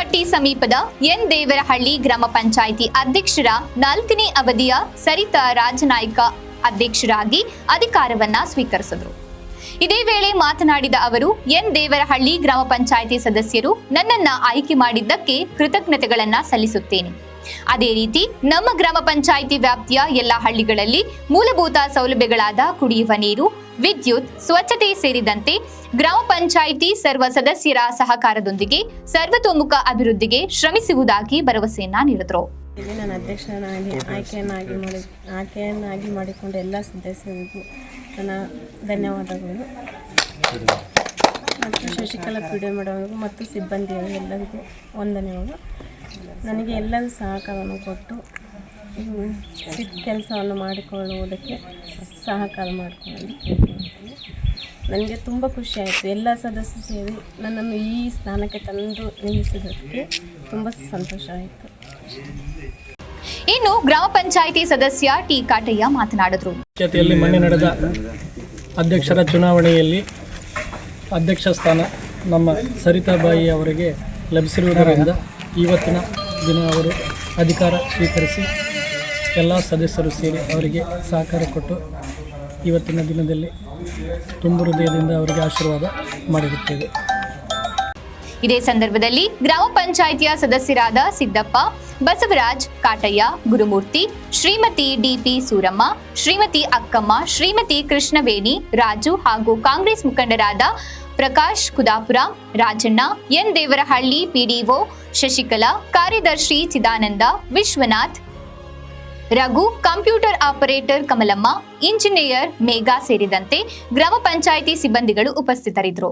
ಕಟ್ಟಿ ಸಮೀಪದ ಎನ್ ದೇವರಹಳ್ಳಿ ಗ್ರಾಮ ಪಂಚಾಯಿತಿ ಅಧ್ಯಕ್ಷರ 4ನೇ ಅವಧಿಯ ಸರಿತಾ ರಾಜನಾಯ್ಕ ಅಧ್ಯಕ್ಷರಾಗಿ ಅಧಿಕಾರವನ್ನ ಸ್ವೀಕರಿಸಿದರು. ಇದೇ ವೇಳೆ ಮಾತನಾಡಿದ ಅವರು, ಎನ್ ದೇವರಹಳ್ಳಿ ಗ್ರಾಮ ಪಂಚಾಯಿತಿ ಸದಸ್ಯರು ನನ್ನನ್ನ ಆಯ್ಕೆ ಮಾಡಿದ್ದಕ್ಕೆ ಕೃತಜ್ಞತೆಗಳನ್ನ ಸಲ್ಲಿಸುತ್ತೇನೆ. ಅದೇ ರೀತಿ ನಮ್ಮ ಗ್ರಾಮ ಪಂಚಾಯಿತಿ ವ್ಯಾಪ್ತಿಯ ಎಲ್ಲ ಹಳ್ಳಿಗಳಲ್ಲಿ ಮೂಲಭೂತ ಸೌಲಭ್ಯಗಳಾದ ಕುಡಿಯುವ ನೀರು, ವಿದ್ಯುತ್, ಸ್ವಚ್ಛತೆ ಸೇರಿದಂತೆ ಗ್ರಾಮ ಪಂಚಾಯಿತಿ ಸರ್ವ ಸದಸ್ಯರ ಸಹಕಾರದೊಂದಿಗೆ ಸರ್ವತೋಮುಖ ಅಭಿವೃದ್ಧಿಗೆ ಶ್ರಮಿಸುವುದಾಗಿ ಭರವಸೆಯನ್ನ ನೀಡಿದರು. ನಾನು ಅಧ್ಯಕ್ಷನಾಗಿ ಆಯ್ಕೆಯನ್ನಾಗಿ ಮಾಡಿಕೊಂಡ ಎಲ್ಲ ಸದಸ್ಯರಿಗೂ ನನ್ನ ಧನ್ಯವಾದಗಳು ಮತ್ತು ಶಶಿಕಲಾ ಪಿಡಿಒ ಮೇಡಮ್ಗೂ ಮತ್ತು ಸಿಬ್ಬಂದಿಗಳು ಎಲ್ಲರಿಗೂ ವಂದನೆಗಳು. ನನಗೆ ಎಲ್ಲರೂ ಸಹಕಾರವನ್ನು ಕೊಟ್ಟು ಕೆಲಸವನ್ನು ಮಾಡಿಕೊಳ್ಳುವುದಕ್ಕೆ ಸಹಕಾರ ಮಾಡಿಕೊಳ್ಳೋದಕ್ಕೆ ನನಗೆ ತುಂಬ ಖುಷಿಯಾಯಿತು. ಎಲ್ಲ ಸದಸ್ಯರು ಸೇರಿ ನನ್ನನ್ನು ಈ ಸ್ಥಾನಕ್ಕೆ ತಂದು ನಿಲ್ಲಿಸಿದ್ದಕ್ಕೆ ತುಂಬ ಸಂತೋಷ ಆಯಿತು. ಇನ್ನು ಗ್ರಾಮ ಪಂಚಾಯಿತಿ ಸದಸ್ಯ ಟಿ ಕಾಟಯ್ಯ ಮಾತನಾಡಿದರು. ಮೊನ್ನೆ ನಡೆದ ಅಧ್ಯಕ್ಷರ ಚುನಾವಣೆಯಲ್ಲಿ ಅಧ್ಯಕ್ಷ ಸ್ಥಾನ ನಮ್ಮ ಸರಿತಾಬಾಯಿ ಅವರಿಗೆ ಲಭಿಸಿರುವುದರಿಂದ ಇವತ್ತಿನ ದಿನ ಅವರು ಅಧಿಕಾರ ಸ್ವೀಕರಿಸಿ ಎಲ್ಲ ಸದಸ್ಯರು ಸೇರಿ ಅವರಿಗೆ ಸಹಕಾರ ಕೊಟ್ಟು ಇವತ್ತಿನ ದಿನದಲ್ಲಿ ತುಂಬ ಹೃದಯದಿಂದ ಅವರಿಗೆ ಆಶೀರ್ವಾದ ಮಾಡಿರುತ್ತೇವೆ. ಇದೇ ಸಂದರ್ಭದಲ್ಲಿ ಗ್ರಾಮ ಪಂಚಾಯಿತಿಯ ಸದಸ್ಯರಾದ ಸಿದ್ದಪ್ಪ, ಬಸವರಾಜ್, ಕಾಟಯ್ಯ, ಗುರುಮೂರ್ತಿ, ಶ್ರೀಮತಿ ಡಿಪಿ ಸೂರಮ್ಮ, ಶ್ರೀಮತಿ ಅಕ್ಕಮ್ಮ, ಶ್ರೀಮತಿ ಕೃಷ್ಣವೇಣಿ, ರಾಜು ಹಾಗೂ ಕಾಂಗ್ರೆಸ್ ಮುಖಂಡರಾದ ಪ್ರಕಾಶ್ ಕುದಾಪುರ, ರಾಜಣ್ಣ, ಎನ್ ದೇವರಹಳ್ಳಿ ಪಿಡಿಒ ಶಶಿಕಲಾ, ಕಾರ್ಯದರ್ಶಿ Chidananda, Vishwanath, Raghu, computer operator Kamalamma, engineer Megha ಸೇರಿದಂತೆ ಗ್ರಾಮ ಪಂಚಾಯಿತಿ ಸಿಬ್ಬಂದಿಗಳು ಉಪಸ್ಥಿತರಿದ್ದರು.